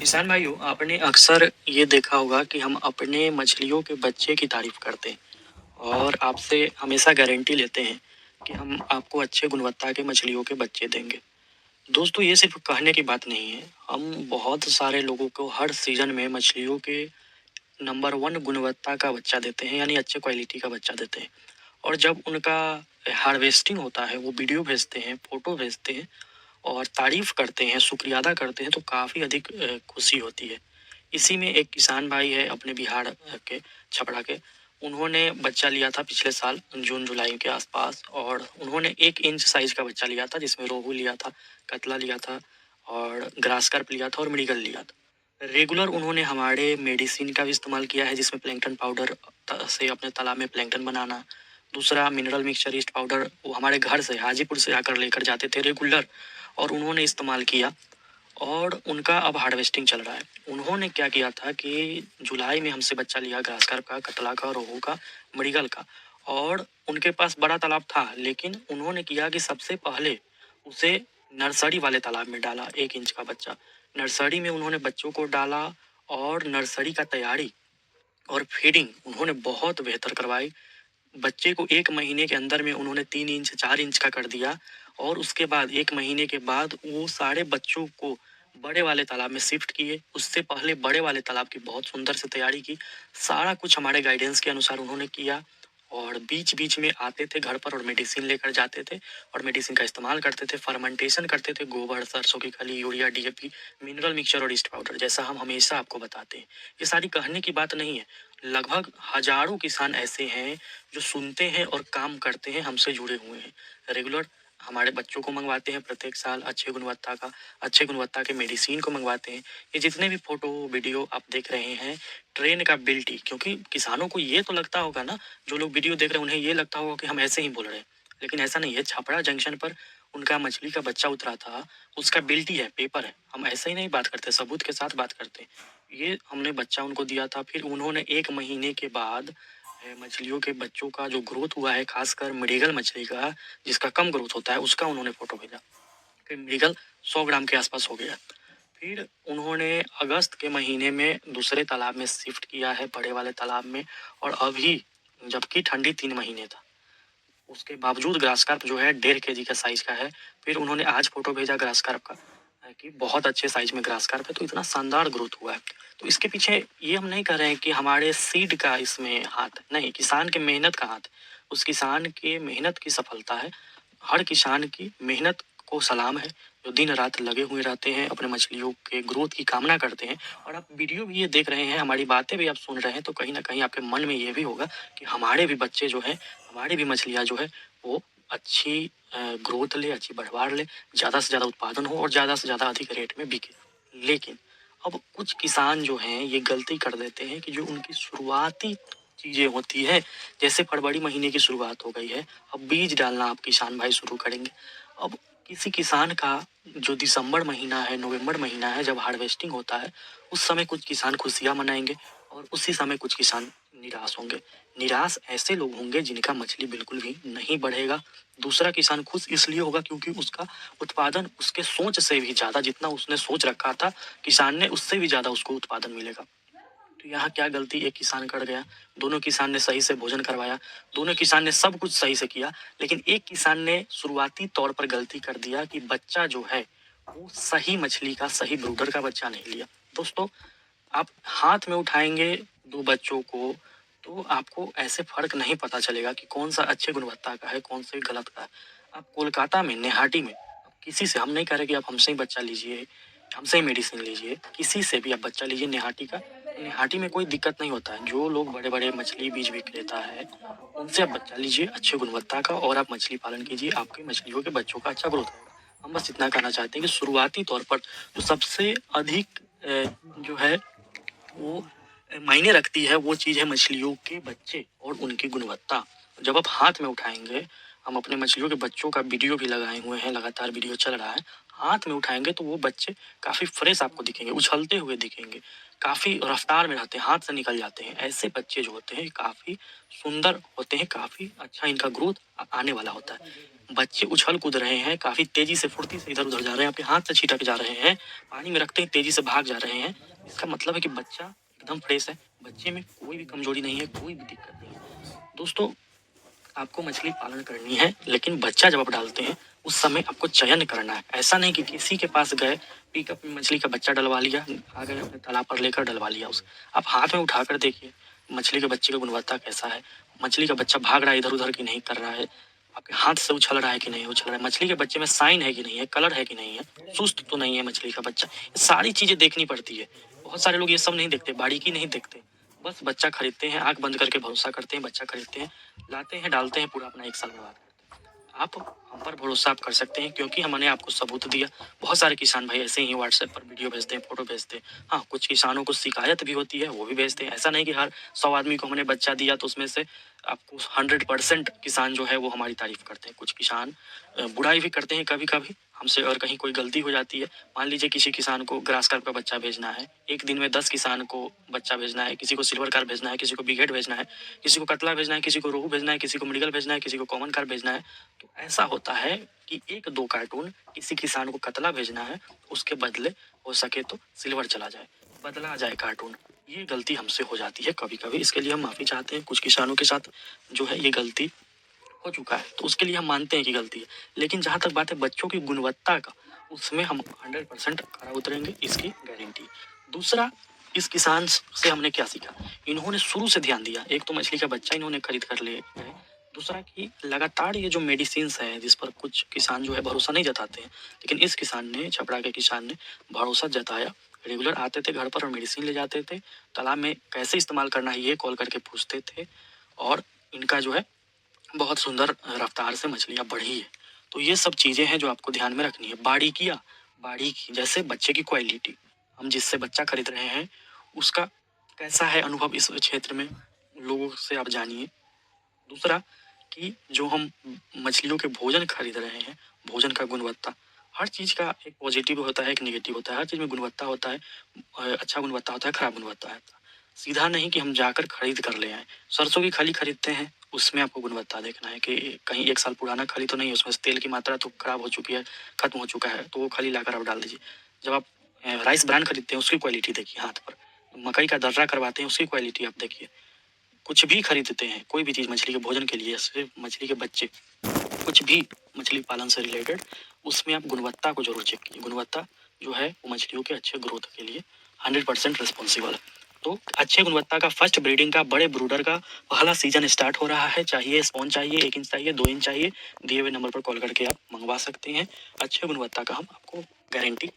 किसान भाइयों, आपने अक्सर ये देखा होगा कि हम अपने मछलियों के बच्चे की तारीफ करते हैं और आपसे हमेशा गारंटी लेते हैं कि हम आपको अच्छे गुणवत्ता के मछलियों के बच्चे देंगे। दोस्तों, ये सिर्फ कहने की बात नहीं है। हम बहुत सारे लोगों को हर सीजन में मछलियों के नंबर वन गुणवत्ता का बच्चा देते हैं, यानी अच्छे क्वालिटी का बच्चा देते हैं। और जब उनका हार्वेस्टिंग होता है, वो वीडियो भेजते हैं, फोटो भेजते हैं और तारीफ करते हैं, शुक्रिया अदा करते हैं, तो काफ़ी अधिक खुशी होती है। इसी में एक किसान भाई है अपने बिहार के छपरा के। उन्होंने बच्चा लिया था पिछले साल जून जुलाई के आसपास, और उन्होंने 1 इंच साइज का बच्चा लिया था, जिसमें रोहू लिया था, कतला लिया था और ग्रास कार्प लिया था और मृगल लिया था। रेगुलर उन्होंने हमारे मेडिसिन का भी इस्तेमाल किया है, जिसमें प्लैंकटन पाउडर से अपने तालाब में प्लैंकटन बनाना। दूसरा, मिनरल मिक्सचर ईस्ट पाउडर वो हमारे घर से हाजीपुर से आकर लेकर जाते थे रेगुलर, और उन्होंने इस्तेमाल किया और उनका अब हार्वेस्टिंग चल रहा है। उन्होंने क्या किया था कि जुलाई में हमसे बच्चा लिया ग्रास कार्प का, कतला का, रोहू का, मृगल का। और उनके पास बड़ा तालाब था, लेकिन उन्होंने किया कि सबसे पहले उसे नर्सरी वाले तालाब में डाला। 1 इंच का बच्चा नर्सरी में उन्होंने बच्चों को डाला, और नर्सरी का तैयारी और फीडिंग उन्होंने बहुत बेहतर करवाई। बच्चे को 1 महीने के अंदर में उन्होंने 3 इंच 4 इंच का कर दिया, और उसके बाद 1 महीने के बाद वो सारे बच्चों को बड़े वाले तालाब में शिफ्ट किए। उससे पहले बड़े वाले तालाब की बहुत सुंदर से तैयारी की। सारा कुछ हमारे गाइडेंस के अनुसार उन्होंने किया, और बीच बीच में आते थे घर पर और मेडिसिन लेकर जाते थे, और मेडिसिन का इस्तेमाल करते थे, फर्मेंटेशन करते थे, गोबर, सरसों की खली, यूरिया, डीएपी, मिनरल मिक्सचर और ईस्ट पाउडर, जैसा हम हमेशा आपको बताते हैं। ये सारी कहने की बात नहीं है। लगभग हजारों किसान ऐसे हैं जो सुनते हैं और काम करते हैं, हमसे जुड़े हुए हैं। रेगुलर हमारे बच्चों को मंगवाते हैं, प्रत्येक साल अच्छे गुणवत्ता के मेडिसिन को मंगवाते हैं। ये जितने भी फोटो वीडियो आप देख रहे हैं, ट्रेन का बिल्टी, क्योंकि किसानों को ये तो लगता होगा ना, जो लोग वीडियो देख रहे हैं उन्हें ये लगता होगा कि हम ऐसे ही बोल रहे हैं, लेकिन ऐसा नहीं है। छपरा जंक्शन पर उनका मछली का बच्चा उतरा था, उसका बिल्टी है, पेपर है। हम ऐसे ही नहीं बात करते, सबूत के साथ बात करते हैं। ये हमने बच्चा उनको दिया था, फिर उन्होंने 1 महीने के बाद मछलियों के बच्चों का जो ग्रोथ हुआ है, खासकर मृगल मछली का, जिसका कम ग्रोथ होता है, उसका उन्होंने फोटो भेजा। फिर मृगल 100 ग्राम के आसपास हो गया। फिर उन्होंने अगस्त के महीने में दूसरे तालाब में शिफ्ट किया है, बड़े वाले तालाब में। और अभी, जबकि ठंडी 3 महीने था, उसके बावजूद ग्रास कार्प जो है 1.5 kg का साइज का है। फिर उन्होंने आज फोटो भेजा ग्रास कार्प का, कि बहुत अच्छे साइज में ग्रास कार्प है, तो इतना शानदार ग्रोथ हुआ है। तो इसके पीछे ये हम नहीं कह रहे हैं कि हमारे सीड का इसमें हाथ है, नहीं, किसान के मेहनत का हाथ है। उस किसान के मेहनत की सफलता है। हर किसान की मेहनत को सलाम है, जो दिन रात लगे हुए रहते हैं, अपने मछलियों के ग्रोथ की कामना करते हैं। और आप वीडियो भी ये देख रहे हैं, हमारी बातें भी आप सुन रहे हैं, तो कहीं ना कहीं आपके मन में ये भी होगा कि हमारे भी बच्चे जो है, हमारी भी मछलियाँ जो है, वो अच्छी ग्रोथ ले, अच्छी बढ़वार ले, ज़्यादा से ज़्यादा उत्पादन हो और ज़्यादा से ज़्यादा अधिक रेट में बिके। लेकिन अब कुछ किसान जो हैं, ये गलती कर देते हैं कि जो उनकी शुरुआती चीज़ें होती है, जैसे फरवरी महीने की शुरुआत हो गई है, अब बीज डालना आप किसान भाई शुरू करेंगे। अब किसी किसान का जो दिसंबर महीना है, नवंबर महीना है, जब हार्वेस्टिंग होता है, उस समय कुछ किसान खुशियाँ मनाएंगे, और उसी समय कुछ किसान निराश होंगे। निराश ऐसे लोग होंगे जिनका मछली बिल्कुल भी नहीं बढ़ेगा। दूसरा किसान खुश इसलिए होगा क्योंकि उसका उत्पादन उसके सोच से भी ज़्यादा, जितना उसने सोच रखा था किसान ने, उससे भी ज़्यादा उसको उत्पादन मिलेगा। तो यहाँ क्या गलती एक किसान कर गया? दोनों किसान ने सही से भोजन करवाया, दोनों किसान ने सब कुछ सही से किया, लेकिन एक किसान ने शुरुआती तौर पर गलती कर दिया कि बच्चा जो है, वो सही मछली का, सही ब्रूडर का बच्चा नहीं लिया। दोस्तों, आप हाथ में उठाएंगे दो बच्चों को, तो आपको ऐसे फर्क नहीं पता चलेगा कि कौन सा अच्छे गुणवत्ता का है, कौन से गलत का है। आप कोलकाता में, नेहाटी में, किसी से, हम नहीं कह रहे कि आप हमसे ही बच्चा लीजिए, हमसे ही मेडिसिन लीजिए, किसी से भी आप बच्चा लीजिए नेहाटी का, तो नेहाटी में कोई दिक्कत नहीं होता है। जो लोग बड़े बड़े मछली बीज विक्रेता है, उनसे आप बच्चा लीजिए अच्छे गुणवत्ता का, और आप मछली पालन कीजिए, आपके मछलियों के बच्चों का अच्छा ग्रोथ होगा। हम बस इतना कहना चाहते हैं कि शुरुआती तौर पर जो सबसे अधिक जो है, वो मायने रखती है, वो चीज़ है मछलियों के बच्चे और उनकी गुणवत्ता। जब आप हाथ में उठाएंगे, हम अपने मछलियों के बच्चों का वीडियो भी लगाए हुए हैं, लगातार वीडियो चल रहा है, हाथ में उठाएंगे तो वो बच्चे काफ़ी फ्रेश आपको दिखेंगे, उछलते हुए दिखेंगे, काफ़ी रफ्तार में रहते हैं, हाथ से निकल जाते हैं। ऐसे बच्चे जो होते हैं काफ़ी सुंदर होते हैं, काफ़ी अच्छा इनका ग्रोथ आने वाला होता है। बच्चे उछल कूद रहे हैं, काफ़ी तेज़ी से फुर्ती से इधर उधर जा रहे हैं, आपके हाथ से छिटक जा रहे हैं, पानी में रखते ही तेज़ी से भाग जा रहे हैं। इसका मतलब है कि बच्चा एकदम फ्रेश है, बच्चे में कोई भी कमजोरी नहीं है, कोई भी दिक्कत नहीं है। दोस्तों, आपको मछली पालन करनी है, लेकिन बच्चा जब आप डालते हैं उस समय आपको चयन करना है। ऐसा नहीं कि किसी के पास गए, पिकअप में मछली का बच्चा डलवा लिया, आ गए अपने तालाब पर लेकर डलवा लिया उसे। आप हाथ में उठाकर देखिए मछली के बच्चे की गुणवत्ता कैसा है, मछली का बच्चा भाग रहा है इधर उधर की नहीं कर रहा है, आपके हाथ से उछल रहा है कि नहीं उछल रहा है, मछली के बच्चे में साइन है कि नहीं है, कलर है कि नहीं है, सुस्त तो नहीं है मछली का बच्चा। ये सारी चीजें देखनी पड़ती है। बहुत सारे लोग ये सब नहीं देखते, बारीकी नहीं देखते, बस बच्चा खरीदते हैं, आंख बंद करके भरोसा करते हैं, बच्चा खरीदते हैं, लाते हैं, डालते हैं, पूरा अपना 1 साल बर्बाद करते हैं। आप हम पर भरोसा आप कर सकते हैं क्योंकि हमने आपको सबूत दिया। बहुत सारे किसान भाई ऐसे ही व्हाट्सएप पर वीडियो भेजते हैं, फोटो भेजते हैं। हाँ, कुछ किसानों को शिकायत भी होती है, वो भी भेजते हैं। ऐसा नहीं कि हर 100 आदमी को हमने बच्चा दिया तो उसमें से आपको 100% किसान जो है वो हमारी तारीफ करते हैं। कुछ किसान बुराई भी करते हैं कभी कभी हमसे, और कहीं कोई गलती हो जाती है। मान लीजिए किसी किसान को ग्रास कार्प का बच्चा भेजना है, एक दिन में 10 किसान को बच्चा भेजना है, किसी को सिल्वर कार्प भेजना है, किसी को बिगेट भेजना है, किसी को कतला भेजना है, किसी को रोहू भेजना है, किसी को मृगल भेजना है, किसी को कॉमन कार्प भेजना है। तो ऐसा होता है कि 1-2 कार्टून किसी किसान को कतला भेजना है, उसके बदले हो सके तो सिल्वर चला जाए, बदला जाए कार्टून। ये गलती हमसे हो जाती है कभी कभी, इसके लिए हम माफ़ी चाहते हैं। कुछ किसानों के साथ जो है ये गलती हो चुका है, तो उसके लिए हम मानते हैं कि गलती है। लेकिन जहाँ तक बात है बच्चों की गुणवत्ता का, उसमें हम 100% खरा उतरेंगे, इसकी गारंटी। दूसरा, इस किसान से हमने क्या सीखा, इन्होंने शुरू से ध्यान दिया। एक तो मछली का बच्चा इन्होंने खरीद कर ले गए, दूसरा कि लगातार ये जो मेडिसिन है जिस पर कुछ किसान जो है भरोसा नहीं जताते हैं, लेकिन इस किसान ने, छपरा के किसान ने भरोसा जताया। रेगुलर आते थे घर पर और मेडिसिन ले जाते थे, तालाब में कैसे इस्तेमाल करना है ये कॉल करके पूछते थे, और इनका जो है बहुत सुंदर रफ्तार से मछलियाँ बढ़ी है। तो ये सब चीज़ें हैं जो आपको ध्यान में रखनी है। बारीकियाँ, बारीकी जैसे बच्चे की क्वालिटी, हम जिससे बच्चा खरीद रहे हैं उसका कैसा है अनुभव इस क्षेत्र में, लोगों से आप जानिए। दूसरा कि जो हम मछलियों के भोजन खरीद रहे हैं, भोजन का गुणवत्ता, हर चीज़ का एक पॉजिटिव होता है, एक नेगेटिव होता है, हर चीज़ में गुणवत्ता होता है। अच्छा गुणवत्ता होता है, खराब गुणवत्ता है। सीधा नहीं कि हम जाकर खरीद कर ले आए। सरसों की खली खरीदते हैं, उसमें आपको गुणवत्ता देखना है कि कहीं 1 साल पुराना खली तो नहीं है, उसमें से तेल की मात्रा तो खराब हो चुकी है, खत्म हो चुका है, तो वो खली लाकर आप डाल दीजिए। जब आप राइस ब्रांड खरीदते हैं उसकी क्वालिटी देखिए हाथ पर, मकई का दर्रा करवाते हैं उसकी क्वालिटी आप देखिए। कुछ भी खरीदते हैं, कोई भी चीज़ मछली के भोजन के लिए, सिर्फ मछली के बच्चे, कुछ भी मछली पालन से रिलेटेड, उसमें आप गुणवत्ता को जरूर चेक कीजिए। गुणवत्ता जो है वो मछलियों के अच्छे ग्रोथ के लिए 100% रिस्पॉन्सिबल है। तो अच्छे गुणवत्ता का फर्स्ट ब्रीडिंग का बड़े ब्रूडर का पहला सीजन स्टार्ट हो रहा है। चाहिए स्पॉन, चाहिए 1 इंच, चाहिए 2 इंच, चाहिए, दिए हुए नंबर पर कॉल करके आप मंगवा सकते हैं। अच्छे गुणवत्ता का हम आपको गारंटी